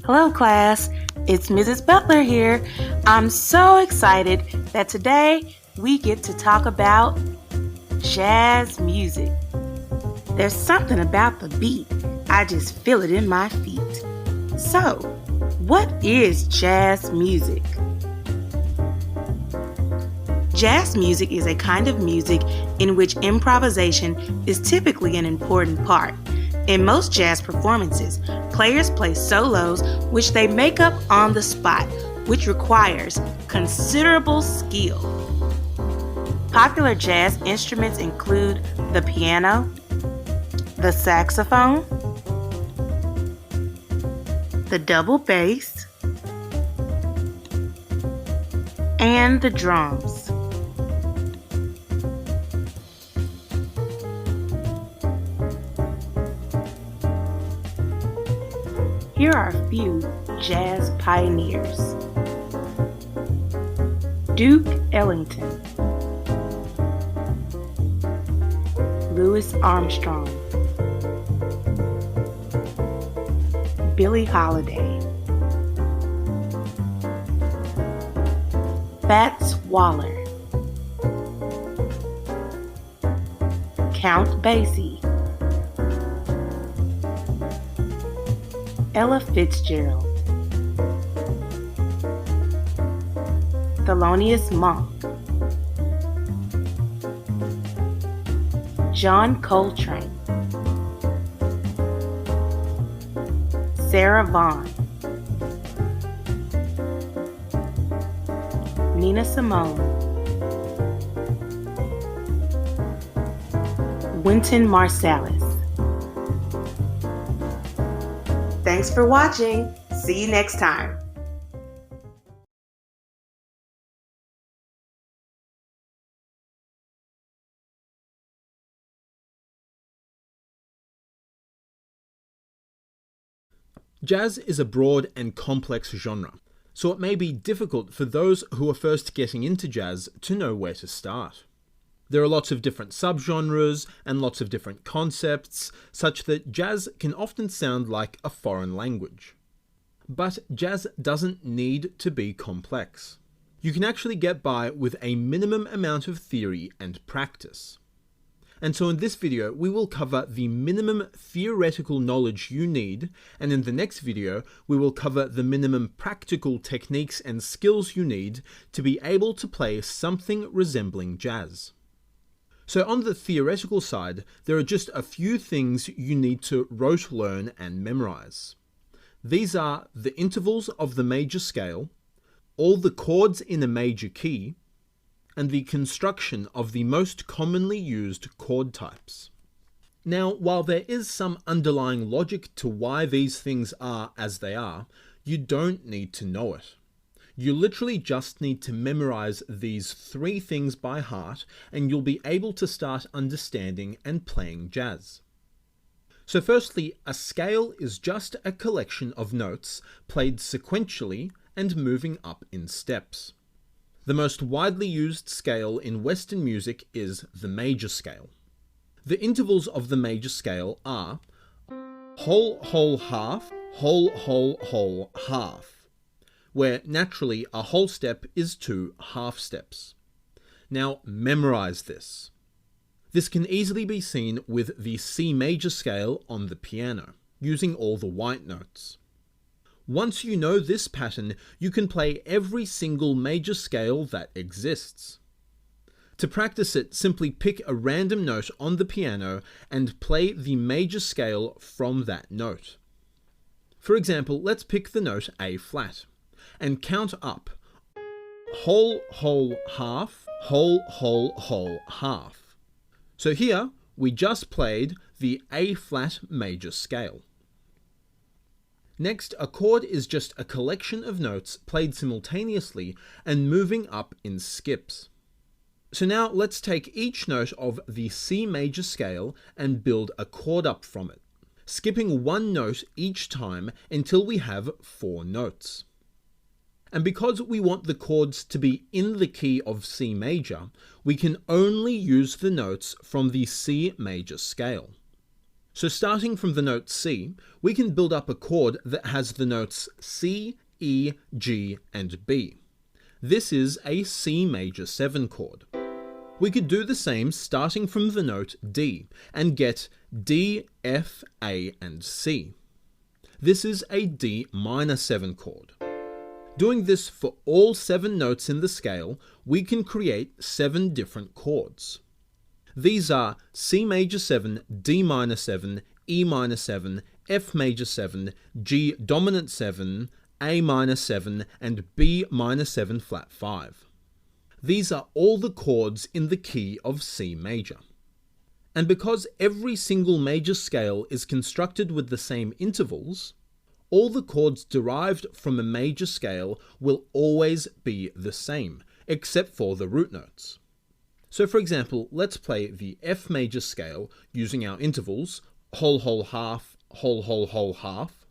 Hello class, it's Mrs. Butler here. I'm so excited that today we get to talk about jazz music. There's something about the beat, I just feel it in my feet. So, what is jazz music? Jazz music is a kind of music in which improvisation is typically an important part. In most jazz performances, players play solos which they make up on the spot, which requires considerable skill. Popular jazz instruments include the piano, the saxophone, the double bass, and the drums. Here are a few jazz pioneers. Duke Ellington, Louis Armstrong, Billie Holiday, Fats Waller, Count Basie, Ella Fitzgerald, Thelonious Monk, John Coltrane, Sarah Vaughan, Nina Simone, Wynton Marsalis. Thanks for watching. See you next time. Jazz is a broad and complex genre, so it may be difficult for those who are first getting into jazz to know where to start. There are lots of different subgenres and lots of different concepts, such that jazz can often sound like a foreign language. But jazz doesn't need to be complex. You can actually get by with a minimum amount of theory and practice. And so in this video, we will cover the minimum theoretical knowledge you need, and in the next video, we will cover the minimum practical techniques and skills you need to be able to play something resembling jazz. So on the theoretical side, there are just a few things you need to rote learn and memorize. These are the intervals of the major scale, all the chords in a major key, and the construction of the most commonly used chord types. Now, while there is some underlying logic to why these things are as they are, you don't need to know it. You literally just need to memorize these three things by heart, and you'll be able to start understanding and playing jazz. So firstly, a scale is just a collection of notes played sequentially and moving up in steps. The most widely used scale in Western music is the major scale. The intervals of the major scale are whole, whole, half, whole, whole, whole, half, where naturally a whole step is 2 half steps. Now memorize this. This can easily be seen with the C major scale on the piano, using all the white notes. Once you know this pattern, you can play every single major scale that exists. To practice it, simply pick a random note on the piano and play the major scale from that note. For example, let's pick the note A flat and count up whole, whole, half, whole, whole, whole, half. So here we just played the A flat major scale. Next, a chord is just a collection of notes played simultaneously and moving up in skips. So now let's take each note of the C major scale and build a chord up from it, skipping one note each time until we have 4 notes. And because we want the chords to be in the key of C major, we can only use the notes from the C major scale. So starting from the note C, we can build up a chord that has the notes C, E, G, and B. This is a C major 7 chord. We could do the same starting from the note D and get D, F, A, and C. This is a D minor 7 chord. Doing this for all 7 notes in the scale, we can create 7 different chords. These are C major 7, D minor 7, E minor 7, F major 7, G dominant 7, A minor 7, and B minor 7 flat 5. These are all the chords in the key of C major. And because every single major scale is constructed with the same intervals, all the chords derived from a major scale will always be the same, except for the root notes. So for example, let's play the F major scale using our intervals, whole, whole, half, whole, whole, whole, half.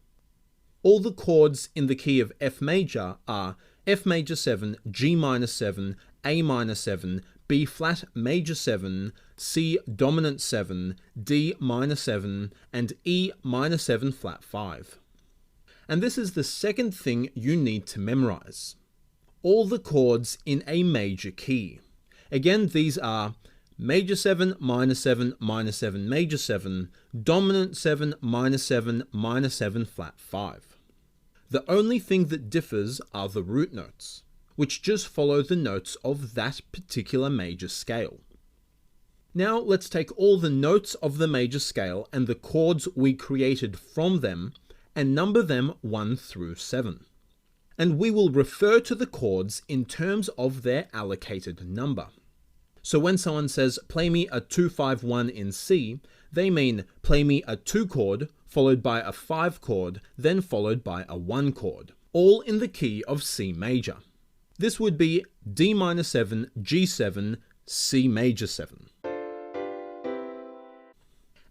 All the chords in the key of F major are F major 7, G minor 7, A minor 7, B flat major 7, C dominant 7, D minor 7, and E minor 7 flat 5. And this is the second thing you need to memorize. All the chords in a major key. Again, these are major 7, minor 7, minor 7, major 7, dominant 7, minor 7, minor 7 flat 5. The only thing that differs are the root notes, which just follow the notes of that particular major scale. Now let's take all the notes of the major scale and the chords we created from them and number them 1 through 7. And we will refer to the chords in terms of their allocated number. So when someone says, play me a 2-5-1 in C, they mean play me a 2 chord, followed by a 5 chord, then followed by a 1 chord, all in the key of C major. This would be D minor 7, G7, C major 7.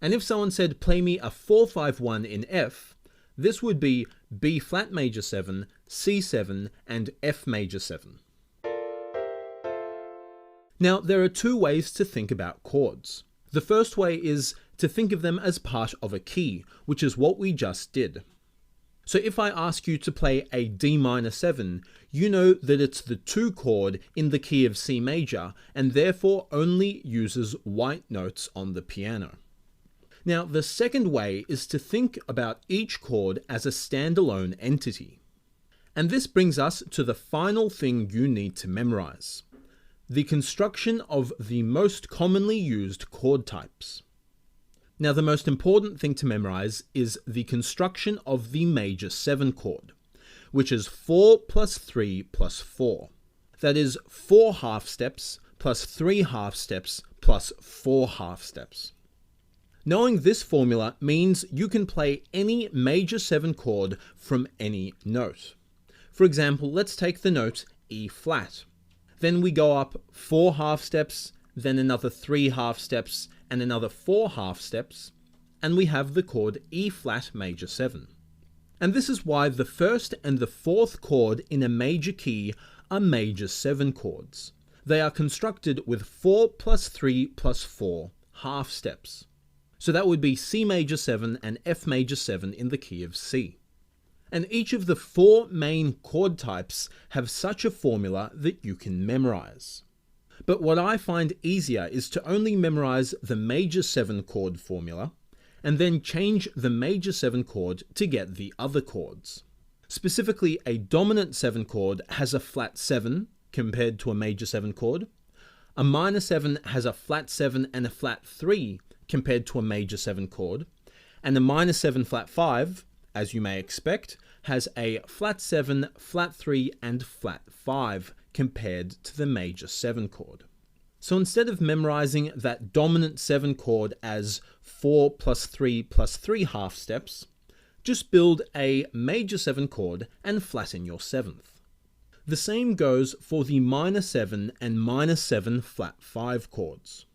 And if someone said play me a 4-5-1 in F, this would be B flat major 7, C7, and F major 7. Now, there are 2 ways to think about chords. The first way is to think of them as part of a key, which is what we just did. So if I ask you to play a D minor 7, you know that it's the 2 chord in the key of C major, and therefore only uses white notes on the piano. Now, the second way is to think about each chord as a standalone entity. And this brings us to the final thing you need to memorize: the construction of the most commonly used chord types. Now, the most important thing to memorize is the construction of the major 7 chord, which is 4 plus 3 plus 4. That is 4 half steps plus 3 half steps plus 4 half steps. Knowing this formula means you can play any major 7 chord from any note. For example, let's take the note E flat. Then we go up 4 half steps, then another 3 half steps, and another 4 half steps, and we have the chord E flat major 7. And this is why the first and the fourth chord in a major key are major 7 chords. They are constructed with 4 plus 3 plus 4 half steps. So that would be C major 7 and F major 7 in the key of C. And each of the 4 main chord types have such a formula that you can memorize. But what I find easier is to only memorize the major 7 chord formula, and then change the major 7 chord to get the other chords. Specifically, a dominant 7 chord has a flat 7 compared to a major 7 chord. A minor 7 has a flat 7 and a flat 3 compared to a major 7 chord, and a minor 7 flat 5, as you may expect, has a flat 7, flat 3, and flat 5 compared to the major 7 chord. So instead of memorizing that dominant 7 chord as 4 plus 3 plus 3 half steps, just build a major 7 chord and flatten your 7th. The same goes for the minor 7 and minor 7 flat 5 chords.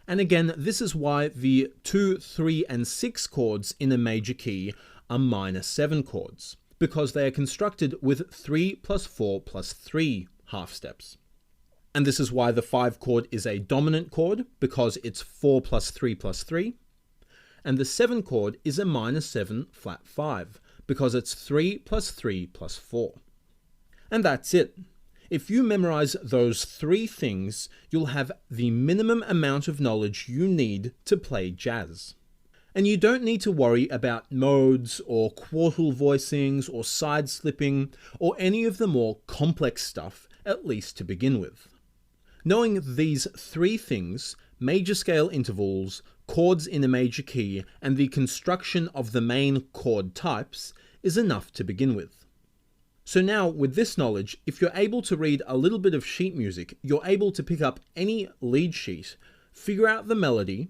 And again, this is why the 2, 3, and 6 chords in a major key are minor 7 chords, because they are constructed with 3 plus 4 plus 3 half steps. And this is why the 5 chord is a dominant chord, because it's 4 plus 3 plus 3. and the 7 chord is a minor 7 flat 5, because it's 3 plus 3 plus 4. And that's it. If you memorize those 3 things, you'll have the minimum amount of knowledge you need to play jazz. And you don't need to worry about modes or quartal voicings or side slipping or any of the more complex stuff, at least to begin with. Knowing these 3 things, major scale intervals, chords in a major key, and the construction of the main chord types is enough to begin with. So now, with this knowledge, if you're able to read a little bit of sheet music, you're able to pick up any lead sheet, figure out the melody,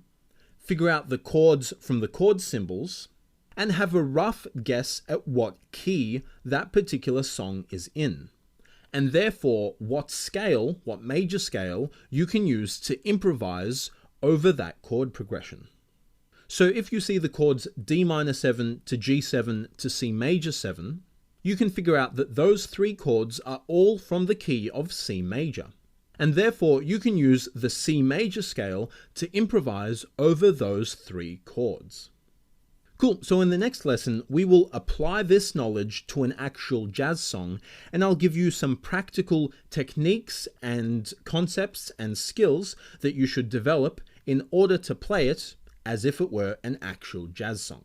figure out the chords from the chord symbols, and have a rough guess at what key that particular song is in, and therefore what scale, what major scale, you can use to improvise over that chord progression. So if you see the chords D minor 7 to G7 to C major 7, you can figure out that those 3 chords are all from the key of C major. And therefore you can use the C major scale to improvise over those 3 chords. Cool, so in the next lesson we will apply this knowledge to an actual jazz song, and I'll give you some practical techniques and concepts and skills that you should develop in order to play it as if it were an actual jazz song.